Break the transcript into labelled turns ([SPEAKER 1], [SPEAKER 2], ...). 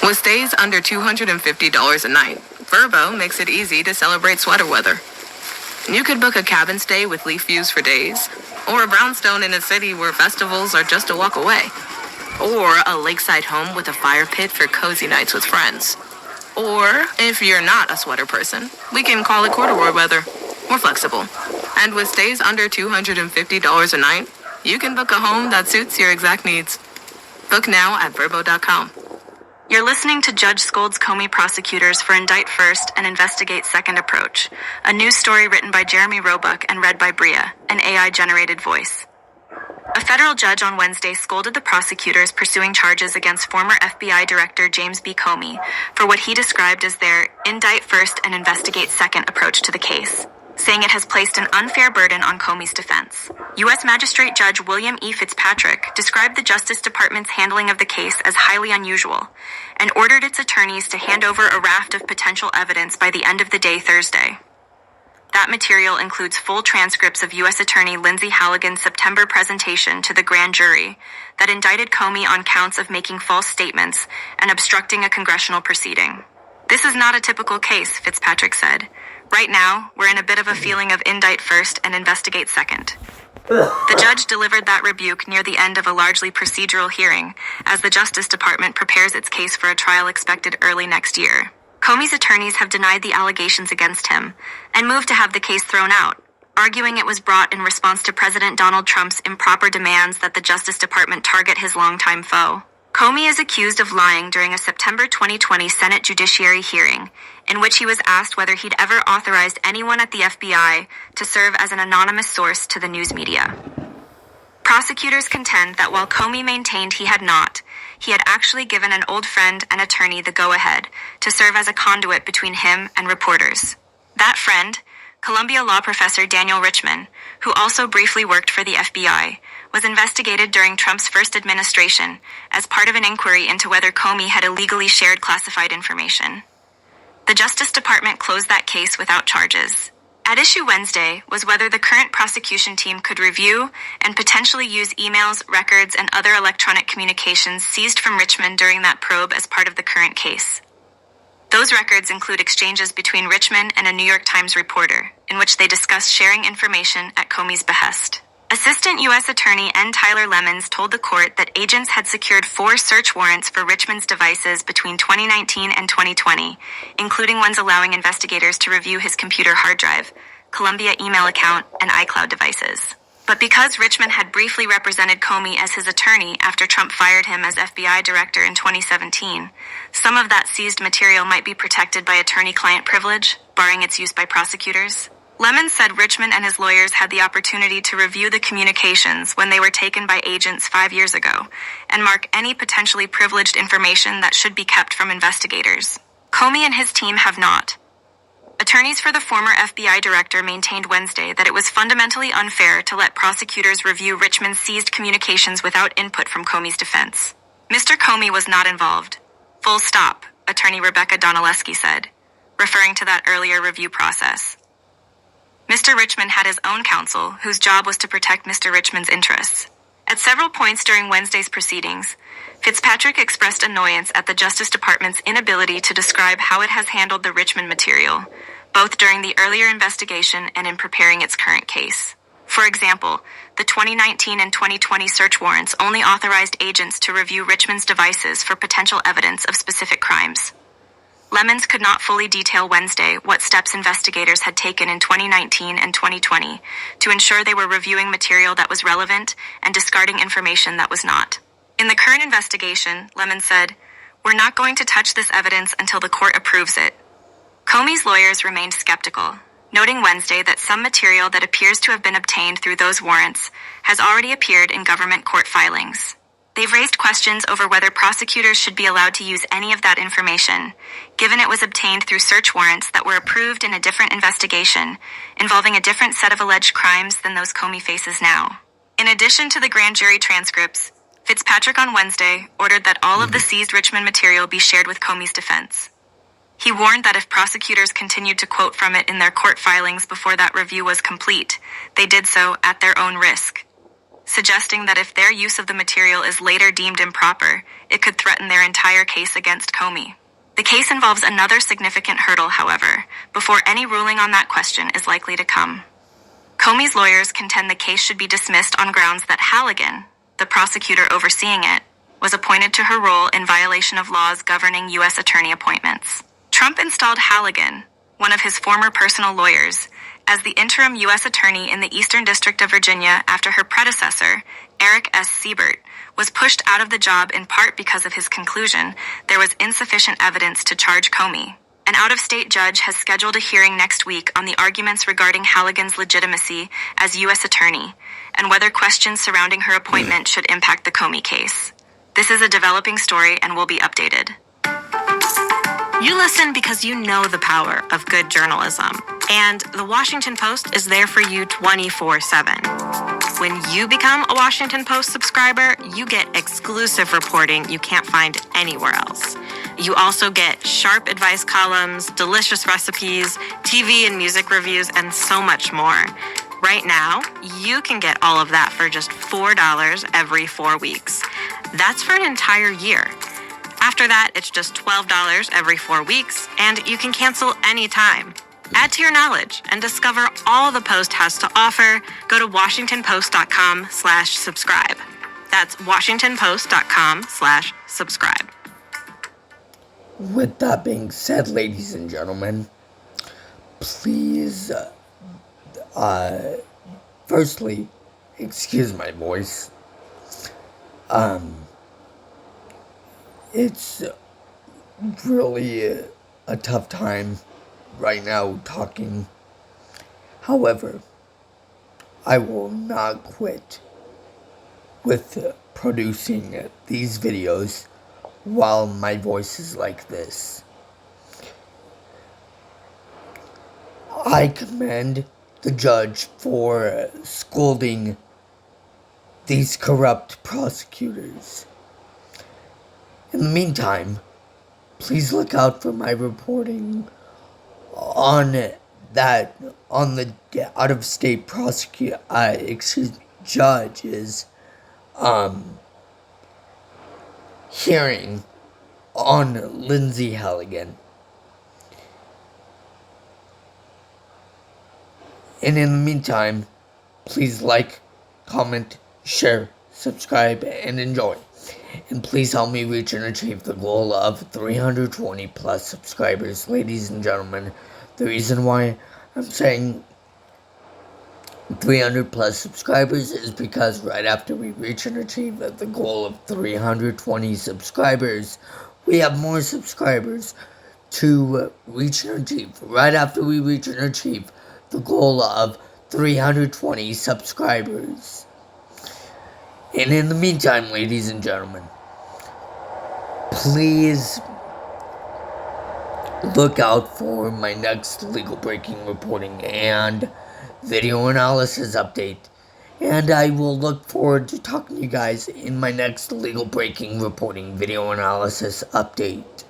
[SPEAKER 1] With stays under $250 a night, Vrbo makes it easy to celebrate sweater weather. You could book a cabin stay with leaf views for days, or a brownstone in a city where festivals are just a walk away, or a lakeside home with a fire pit for cozy nights with friends. Or, if you're not a sweater person, we can call it corduroy weather. More flexible. And with stays under $250 a night, you can book a home that suits your exact needs. Book now at Vrbo.com.
[SPEAKER 2] You're listening to Judge Scold's Comey Prosecutors for Indict First and Investigate Second Approach, a news story written by Jeremy Roebuck and read by Bria, an AI-generated voice. A federal judge on Wednesday scolded the prosecutors pursuing charges against former FBI Director James Comey for what he described as their indict first and investigate second approach to the case, saying it has placed an unfair burden on Comey's defense. U.S. Magistrate Judge William Fitzpatrick described the Justice Department's handling of the case as highly unusual and ordered its attorneys to hand over a raft of potential evidence by the end of the day Thursday. That material includes full transcripts of U.S. Attorney Lindsay Halligan's September presentation to the grand jury that indicted Comey on counts of making false statements and obstructing a congressional proceeding. "This is not a typical case," Fitzpatrick said. "Right now, we're in a bit of a feeling of indict first and investigate second." The judge delivered that rebuke near the end of a largely procedural hearing, as the Justice Department prepares its case for a trial expected early next year. Comey's attorneys have denied the allegations against him and moved to have the case thrown out, arguing it was brought in response to President Donald Trump's improper demands that the Justice Department target his longtime foe. Comey is accused of lying during a September 2020 Senate Judiciary hearing, in which he was asked whether he'd ever authorized anyone at the FBI to serve as an anonymous source to the news media. Prosecutors contend that while Comey maintained he had not, he had actually given an old friend and attorney the go-ahead to serve as a conduit between him and reporters. That friend, Columbia law professor Daniel Richman, who also briefly worked for the FBI, was investigated during Trump's first administration as part of an inquiry into whether Comey had illegally shared classified information. The Justice Department closed that case without charges. At issue Wednesday was whether the current prosecution team could review and potentially use emails, records, and other electronic communications seized from Richman during that probe as part of the current case. Those records include exchanges between Richman and a New York Times reporter, in which they discussed sharing information at Comey's behest. Assistant U.S. Attorney N. Tyler Lemons told the court that agents had secured 4 search warrants for Richman's devices between 2019 and 2020, including ones allowing investigators to review his computer hard drive, Columbia email account, and iCloud devices. But because Richman had briefly represented Comey as his attorney after Trump fired him as FBI Director in 2017, some of that seized material might be protected by attorney-client privilege, barring its use by prosecutors. Lemons said Richman and his lawyers had the opportunity to review the communications when they were taken by agents 5 years ago and mark any potentially privileged information that should be kept from investigators. Comey and his team have not. Attorneys for the former FBI director maintained Wednesday that it was fundamentally unfair to let prosecutors review Richman's seized communications without input from Comey's defense. "Mr. Comey was not involved. Full stop," attorney Rebecca Donaleski said, referring to that earlier review process. Mr. Richman had his own counsel, whose job was to protect Mr. Richman's interests. At several points during Wednesday's proceedings, Fitzpatrick expressed annoyance at the Justice Department's inability to describe how it has handled the Richman material, both during the earlier investigation and in preparing its current case. For example, the 2019 and 2020 search warrants only authorized agents to review Richman's devices for potential evidence of specific crimes. Lemons could not fully detail Wednesday what steps investigators had taken in 2019 and 2020 to ensure they were reviewing material that was relevant and discarding information that was not. In the current investigation, Lemons said, "We're not going to touch this evidence until the court approves it." Comey's lawyers remained skeptical, noting Wednesday that some material that appears to have been obtained through those warrants has already appeared in government court filings. They've raised questions over whether prosecutors should be allowed to use any of that information, given it was obtained through search warrants that were approved in a different investigation, involving a different set of alleged crimes than those Comey faces now. In addition to the grand jury transcripts, Fitzpatrick on Wednesday ordered that all of the seized Richman material be shared with Comey's defense. He warned that if prosecutors continued to quote from it in their court filings before that review was complete, they did so at their own risk. suggesting that if their use of the material is later deemed improper, it could threaten their entire case against Comey. The case involves another significant hurdle, however, before any ruling on that question is likely to come. Comey's lawyers contend the case should be dismissed on grounds that Halligan, the prosecutor overseeing it, was appointed to her role in violation of laws governing U.S. attorney appointments. Trump installed Halligan, one of his former personal lawyers, as the interim U.S. attorney in the Eastern District of Virginia after her predecessor, Eric S. Siebert, was pushed out of the job in part because of his conclusion there was insufficient evidence to charge Comey. An out-of-state judge has scheduled a hearing next week on the arguments regarding Halligan's legitimacy as U.S. attorney and whether questions surrounding her appointment should impact the Comey case. This is a developing story and will be updated. You listen because you know the power of good journalism, and the Washington Post is there for you 24/7. When you become a Washington Post subscriber, you get exclusive reporting you can't find anywhere else. You also get sharp advice columns, delicious recipes, TV and music reviews, and so much more. Right now, you can get all of that for just $4 every 4 weeks. That's for an entire year. After that, it's just $12 every 4 weeks, and you can cancel anytime. Add to your knowledge and discover all the Post has to offer. Go to WashingtonPost.com/subscribe. That's WashingtonPost.com/subscribe.
[SPEAKER 3] With that being said, ladies and gentlemen, please, firstly, excuse my voice. It's really a tough time right now talking. However, I will not quit with producing these videos while my voice is like this. I commend the judge for scolding these corrupt prosecutors. In the meantime, please look out for my reporting on the out-of-state judge's hearing on Lindsay Halligan. And in the meantime, please like, comment, share, subscribe, and enjoy. And please help me reach and achieve the goal of 320 plus subscribers, ladies and gentlemen. The reason why I'm saying 300 plus subscribers is because right after we reach and achieve the goal of 320 subscribers, we have more subscribers to reach and achieve. Right after we reach and achieve the goal of 320 subscribers. And in the meantime, ladies and gentlemen, please look out for my next legal breaking reporting and video analysis update. And I will look forward to talking to you guys in my next legal breaking reporting video analysis update.